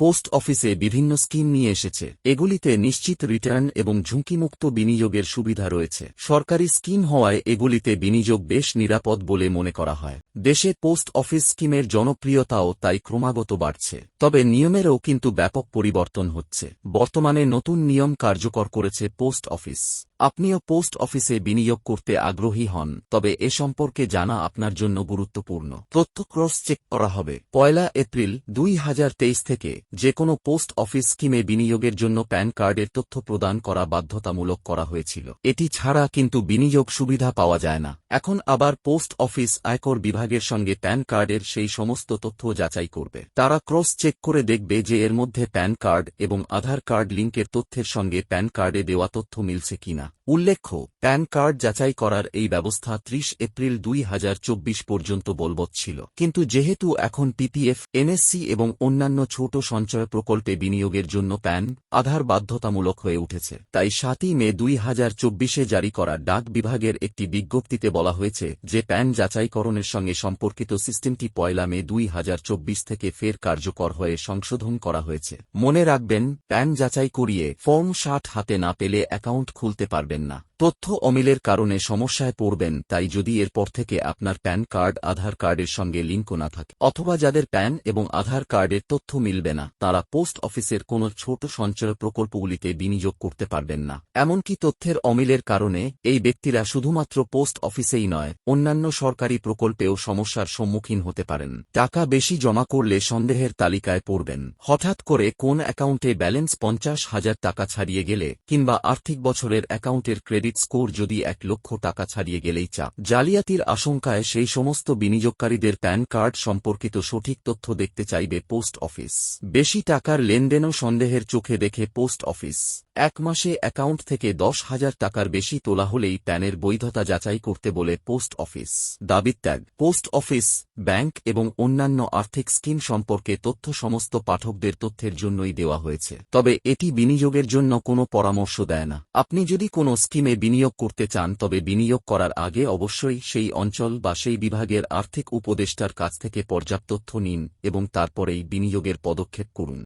Post অফিসে বিভিন্ন scheme নিয়ে এসেছে। এগুলিতে নিশ্চিত রিটার্ন এবং ঝুঁকিমুক্ত বিনিয়োগের সুবিধা রয়েছে। সরকারি স্কিম হওয়ায় এগুলিতে বিনিয়োগ বেশ নিরাপদ বলে মনে করা হয়। দেশে পোস্ট অফিস স্কিমের জনপ্রিয়তাও তাই ক্রমাগত বাড়ছে। তবে নিয়মেরও কিন্তু ব্যাপক পরিবর্তন হচ্ছে। বর্তমানে নতুন নিয়ম কার্যকর করেছে পোস্ট অফিস। আপনিও পোস্ট অফিসে বিনিয়োগ করতে আগ্রহী হন, তবে এ সম্পর্কে জানা আপনার জন্য গুরুত্বপূর্ণ। তথ্য ক্রস চেক করা হবে। 1 এপ্রিল 2023 থেকে যে কোনো পোস্ট অফিস স্কিমে বিনিয়োগের জন্য প্যান কার্ডের তথ্য প্রদান করা বাধ্যতামূলক করা হয়েছিল। এটি ছাড়া কিন্তু বিনিয়োগ সুবিধা পাওয়া যায় না। এখন আবার পোস্ট অফিস আয়কর বিভাগের সঙ্গে প্যান কার্ডের সেই সমস্ত তথ্য যাচাই করবে। তারা ক্রস চেক করে দেখবে যে এর মধ্যে প্যান কার্ড এবং আধার কার্ড লিঙ্কের তথ্যের সঙ্গে প্যান কার্ডে দেওয়া তথ্য মিলছে কিনা। উল্লেখ্য, প্যান কার্ড যাচাই করার এই ব্যবস্থা 30 এপ্রিল 2024 পর্যন্ত বলবৎ ছিল। কিন্তু যেহেতু এখন পিপিএফ, এনএসসি এবং অন্যান্য ছোট সঞ্চয় প্রকল্পে বিনিয়োগের জন্য প্যান, আধার বাধ্যতামূলক হয়ে উঠেছে, তাই 7 মে 2024 জারি করা ডাক বিভাগের একটি বিজ্ঞপ্তিতে বলা হয়েছে যে প্যান যাচাইকরণের সঙ্গে সম্পর্কিত সিস্টেমটি 1 মে 2024 থেকে ফের কার্যকর হয়ে সংশোধন করা হয়েছে। মনে রাখবেন, প্যান যাচাই করিয়ে ফর্ম 60 হাতে না পেলে অ্যাকাউন্ট খুলতে পারবেন না। তথ্য অমিলের কারণে সমস্যায় পড়বেন। তাই যদি এরপর থেকে আপনার প্যান কার্ড আধার কার্ডের সঙ্গে লিঙ্ক না থাকে, অথবা যাদের প্যান এবং আধার কার্ডের তথ্য মিলবে না, তারা পোস্ট অফিসের কোনো ছোট সঞ্চয় প্রকল্পগুলিতে বিনিয়োগ করতে পারবেন না। এমনকি তথ্যের অমিলের কারণে এই ব্যক্তিরা শুধুমাত্র পোস্ট অফিসেই নয়, অন্যান্য সরকারি প্রকল্পেও সমস্যার সম্মুখীন হতে পারেন। টাকা বেশি জমা করলে সন্দেহের তালিকায় পড়বেন। হঠাৎ করে কোন অ্যাকাউন্টে ব্যালেন্স 50,000 টাকা ছাড়িয়ে গেলে, কিংবা আর্থিক বছরের অ্যাকাউন্টের ক্রেডিট স্কোর যদি 1 লক্ষ টাকা ছাড়িয়ে গেলেই চাপ। জালিয়াতির আশঙ্কায় সেই সমস্ত বিনিয়োগকারীদের প্যান কার্ড সম্পর্কিত সঠিক তথ্য দেখতে চাইবে পোস্ট অফিস। বেশি টাকার লেনদেনও সন্দেহের চোখে দেখে পোস্ট অফিস। 1 মাসে অ্যাকাউন্ট থেকে 10,000 টাকার বেশি তোলা হলেই প্যানের বৈধতা যাচাই করতে বলে পোস্ট অফিস। দাবি ত্যাগ। পোস্ট অফিস, ব্যাংক এবং অন্যান্য আর্থিক স্কিম সম্পর্কে তথ্য সমস্ত পাঠকদের তথ্যের জন্যই দেওয়া হয়েছে, তবে এটি বিনিয়োগের জন্য কোনো পরামর্শ দেয় না। আপনি যদি কোনো স্কিমে বিনিয়োগ করতে চান, তবে বিনিয়োগ করার আগে অবশ্যই সেই অঞ্চল বা সেই বিভাগের আর্থিক উপদেষ্টার কাছ থেকে পর্যাপ্ত তথ্য নিন এবং তারপরেই বিনিয়োগের পদক্ষেপ করুন।